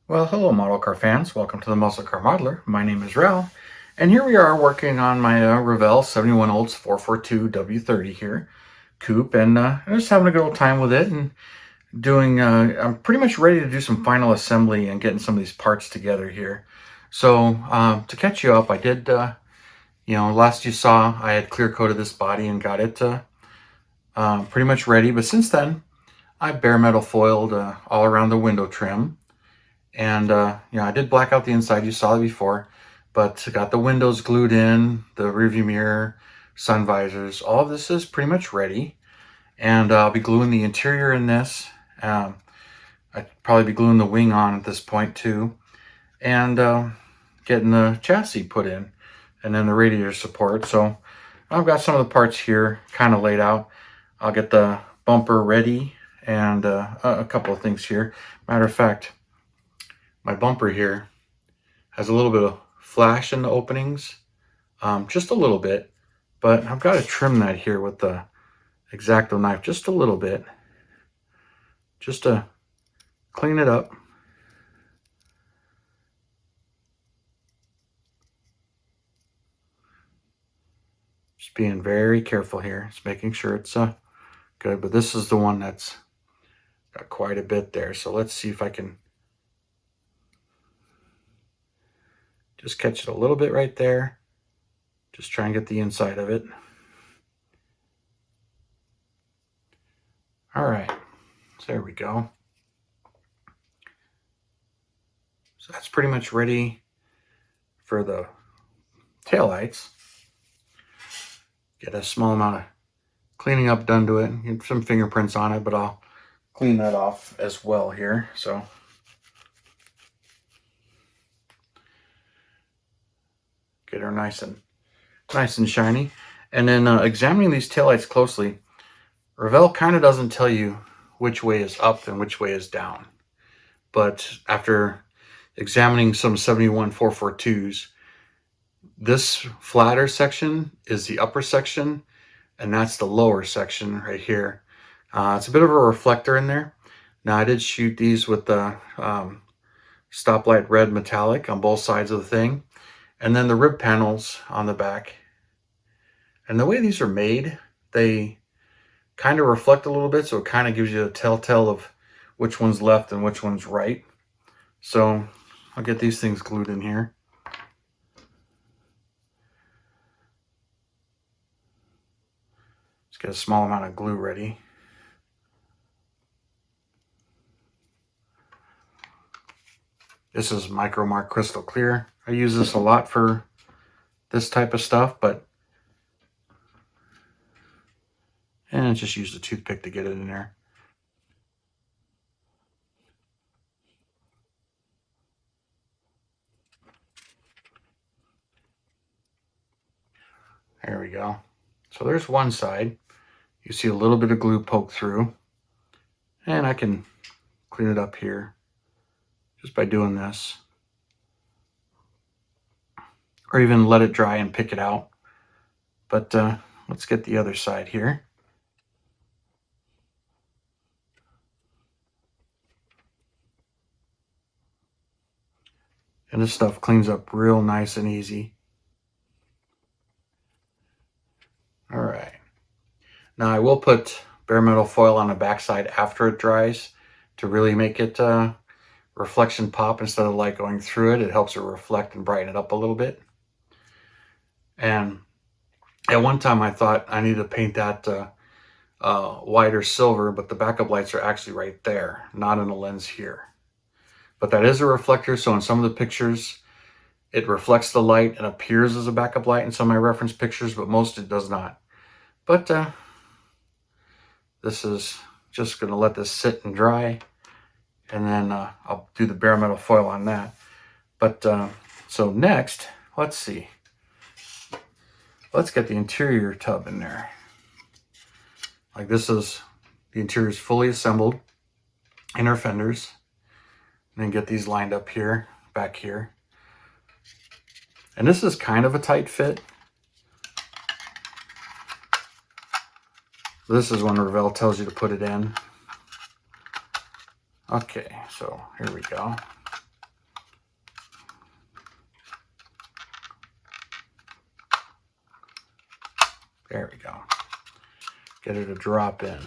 Well, hello model car fans. Welcome to the Muscle Car Modeler. My name is Rel, and here we are working on my Revell 71 Olds 442 W30 here, coupe, and I'm just having a good old time with it and doing, I'm pretty much ready to do some final assembly and getting some of these parts together here. So to catch you up, I did, last you saw, I had clear coated this body and got it pretty much ready, but since then, I bare metal foiled all around the window trim. And, I did black out the inside, you saw it before, but got the windows glued in, the rearview mirror, sun visors, all of this is pretty much ready. And I'll be gluing the interior in this. I'd probably be gluing the wing on at this point too. And getting the chassis put in and then the radiator support. So I've got some of the parts here kind of laid out. I'll get the bumper ready and a couple of things here. Matter of fact, my bumper here has a little bit of flash in the openings, just a little bit, but I've got to trim that here with the X-Acto knife just a little bit, just to clean it up. Just being very careful here, just making sure it's good, but this is the one that's got quite a bit there, so let's see if I can just catch it a little bit right there. Just try and get the inside of it. All right, so there we go. So that's pretty much ready for the taillights. Get a small amount of cleaning up done to it. Get some fingerprints on it, but I'll clean that off as well here. So get her nice and shiny. And then examining these taillights closely, Revell kind of doesn't tell you which way is up and which way is down. But after examining some 71 442s, this flatter section is the upper section, and that's the lower section right here. It's a bit of a reflector in there. Now I did shoot these with the stoplight red metallic on both sides of the thing, and then the rib panels on the back. And the way these are made, they kind of reflect a little bit, so it kind of gives you a telltale of which one's left and which one's right. So I'll get these things glued in here. Just get a small amount of glue ready. This is Micromark Crystal Clear. I use this a lot for this type of stuff, and just use the toothpick to get it in there. There we go. So there's one side. You see a little bit of glue poke through, and I can clean it up here just by doing this, or even let it dry and pick it out. But let's get the other side here. And this stuff cleans up real nice and easy. All right. Now I will put bare metal foil on the backside after it dries to really make it reflection pop instead of light going through it. It helps it reflect and brighten it up a little bit. And at one time I thought I needed to paint that white or silver, but the backup lights are actually right there, not in the lens here. But that is a reflector, so in some of the pictures it reflects the light and appears as a backup light in some of my reference pictures, but most it does not. But this is just going to let this sit and dry, and then I'll do the bare metal foil on that. But so next, let's see. Let's get the interior tub in there. Like this is, the interior is fully assembled, inner fenders, and then get these lined up here, back here. And this is kind of a tight fit. This is when Revell tells you to put it in. Okay, so here we go. There we go. Get it to drop in.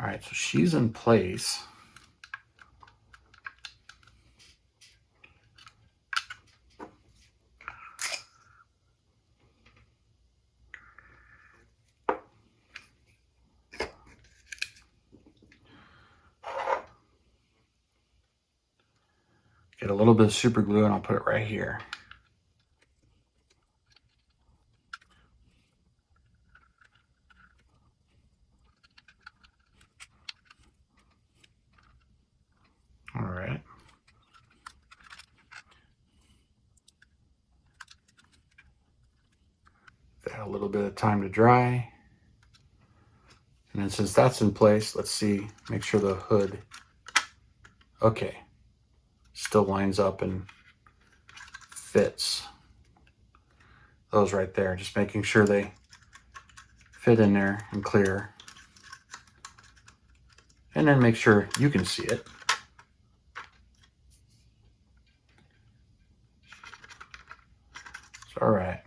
All right, so she's in place. Get a little bit of super glue and I'll put it right here. All right. Add a little bit of time to dry. And then since that's in place, let's see, make sure the hood, okay, still lines up and fits. Those right there, just making sure they fit in there and clear. And then make sure you can see it. It's all right.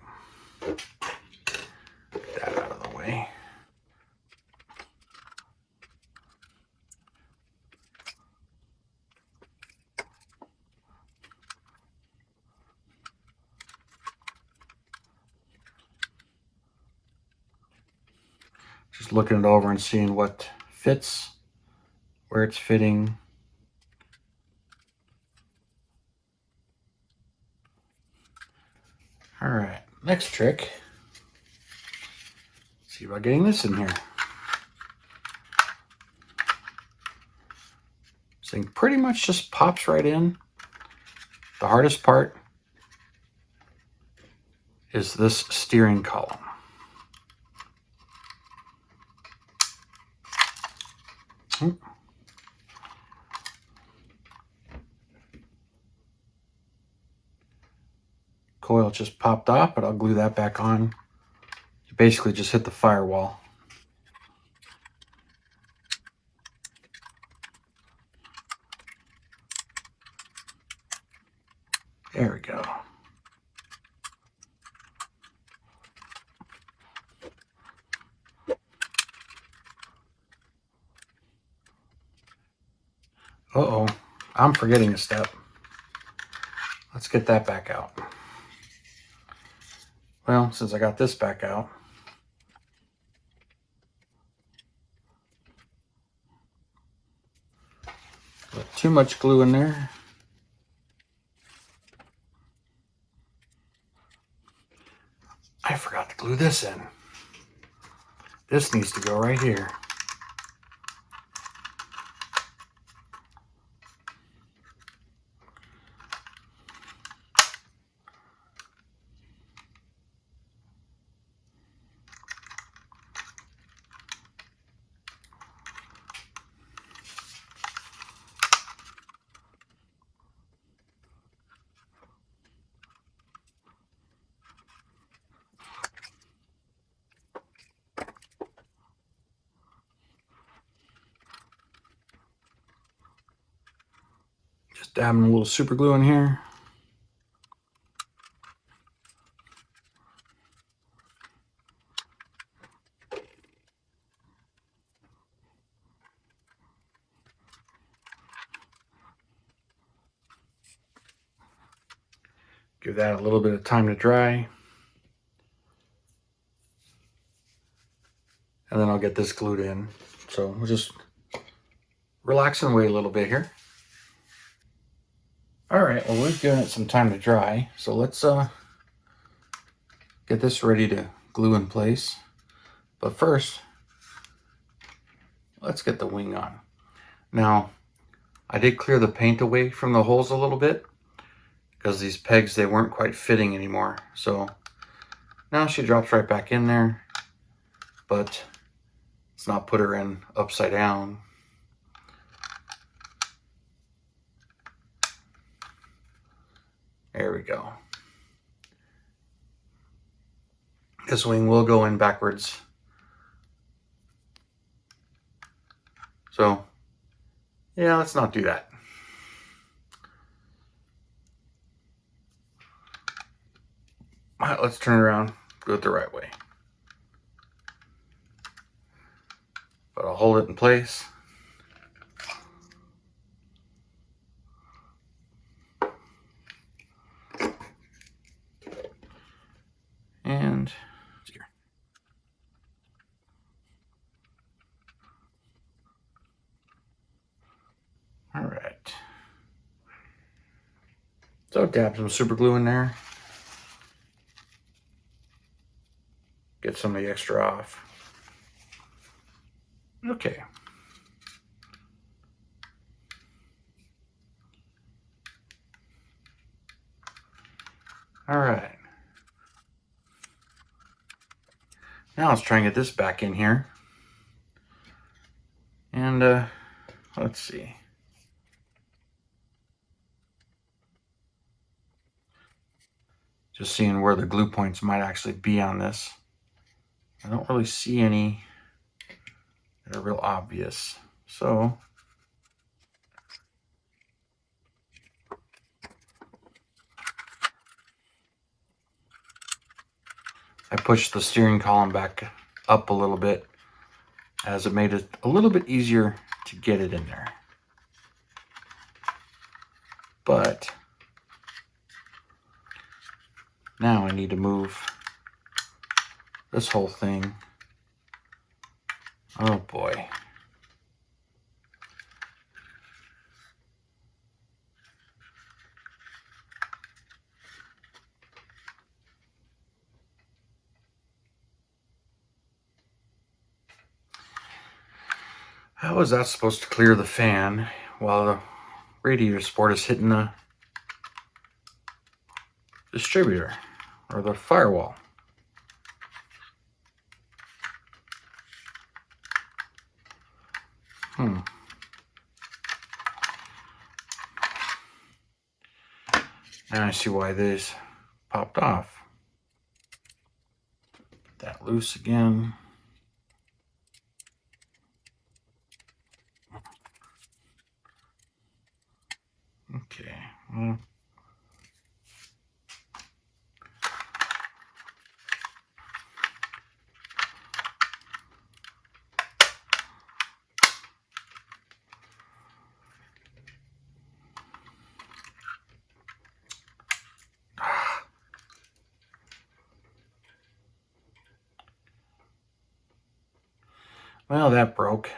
Get that out of the way. Just looking it over and seeing what fits, where it's fitting. All right, next trick. Let's see about getting this in here. This thing pretty much just pops right in. The hardest part is this steering column. Coil just popped off, but I'll glue that back on. You basically just hit the firewall. There we go. Uh-oh, I'm forgetting a step. Let's get that back out. Well, since I got this back out, put too much glue in there. I forgot to glue this in. This needs to go right here. Just dabbing a little super glue in here. Give that a little bit of time to dry. And then I'll get this glued in. So we'll just relax and wait a little bit here. All right, well, we've given it some time to dry. So let's get this ready to glue in place. But first, let's get the wing on. Now, I did clear the paint away from the holes a little bit because these pegs, they weren't quite fitting anymore. So now she drops right back in there, but let's not put her in upside down. There we go. This wing will go in backwards. So yeah, let's not do that. All right, let's turn it around, do it the right way. But I'll hold it in place. And here. All right. So dab some super glue in there. Get some of the extra off. Okay. All right. Now let's try and get this back in here. And let's see. Just seeing where the glue points might actually be on this. I don't really see any that are real obvious. So I pushed the steering column back up a little bit, as it made it a little bit easier to get it in there. But now I need to move this whole thing. Oh boy. How is that supposed to clear the fan while the radiator support is hitting the distributor or the firewall? Now I see why these popped off. Get that loose again. Okay. Well, that broke.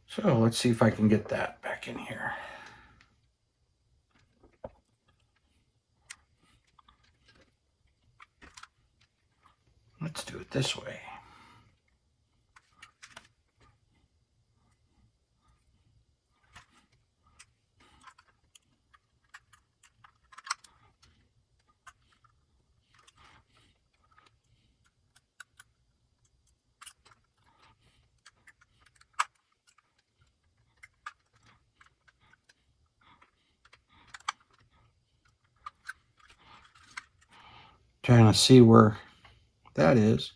So let's see if I can get that back in here. Let's do it this way. Trying to see where that is.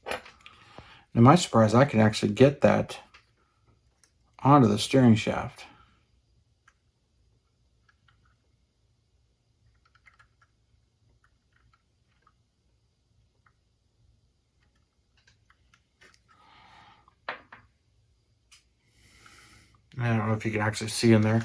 To my surprise, I can actually get that onto the steering shaft. I don't know if you can actually see in there.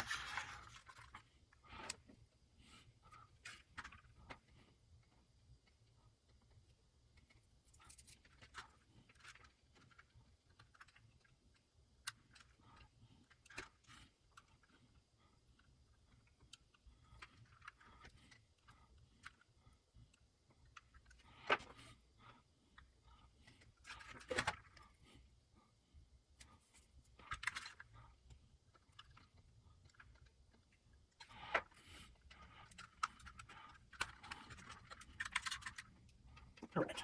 All right.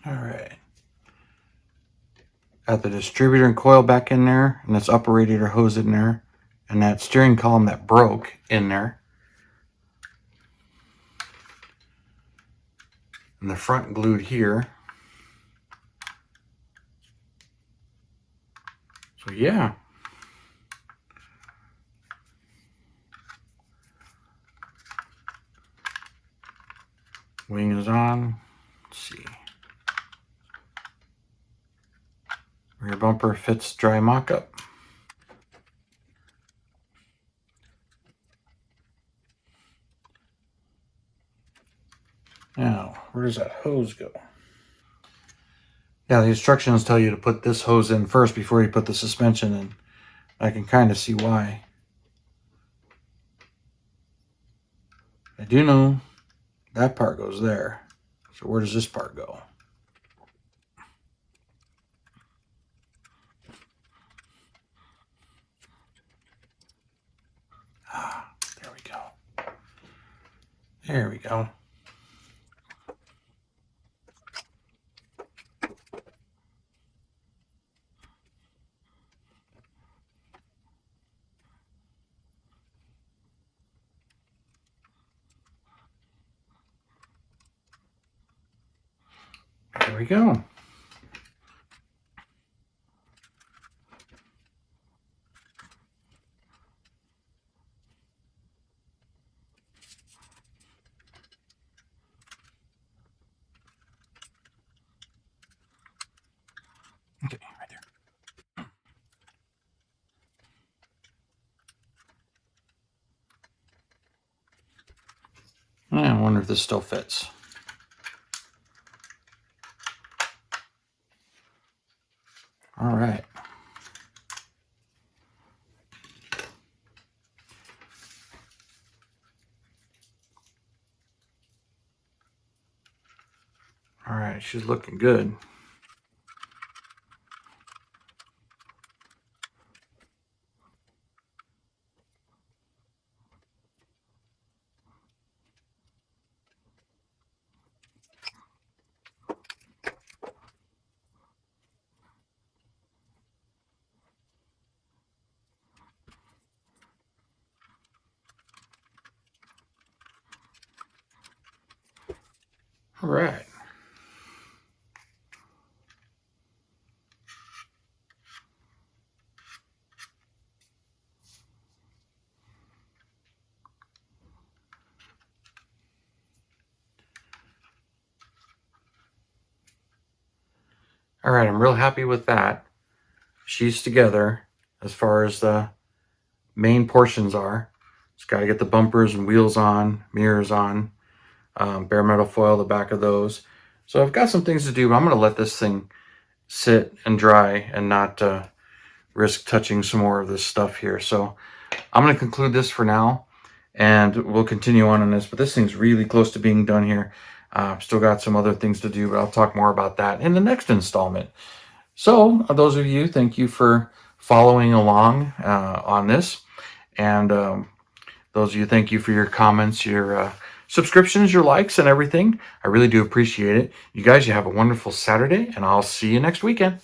All right. Got the distributor and coil back in there, and this upper radiator hose in there, and that steering column that broke in there. And the front glued here. So yeah. Wing is on. Let's see. Rear bumper fits dry mock-up. Now, where does that hose go? Now, the instructions tell you to put this hose in first before you put the suspension in. I can kind of see why. I do know that part goes there. So where does this part go? Ah, there we go. There we go. There we go. Okay, right there. I wonder if this still fits. All right. All right, she's looking good. All right. All right, I'm real happy with that. She's together as far as the main portions are. Just got to get the bumpers and wheels on, mirrors on, bare metal foil the back of those. So I've got some things to do, but I'm going to let this thing sit and dry and not risk touching some more of this stuff here. So I'm going to conclude this for now, and we'll continue on this. But this thing's really close to being done here. Still got some other things to do, but I'll talk more about that in the next installment. So those of you, thank you for following along on this. And those of you, thank you for your comments, your subscriptions, your likes, and everything. I really do appreciate it. You guys, you have a wonderful Saturday, and I'll see you next weekend.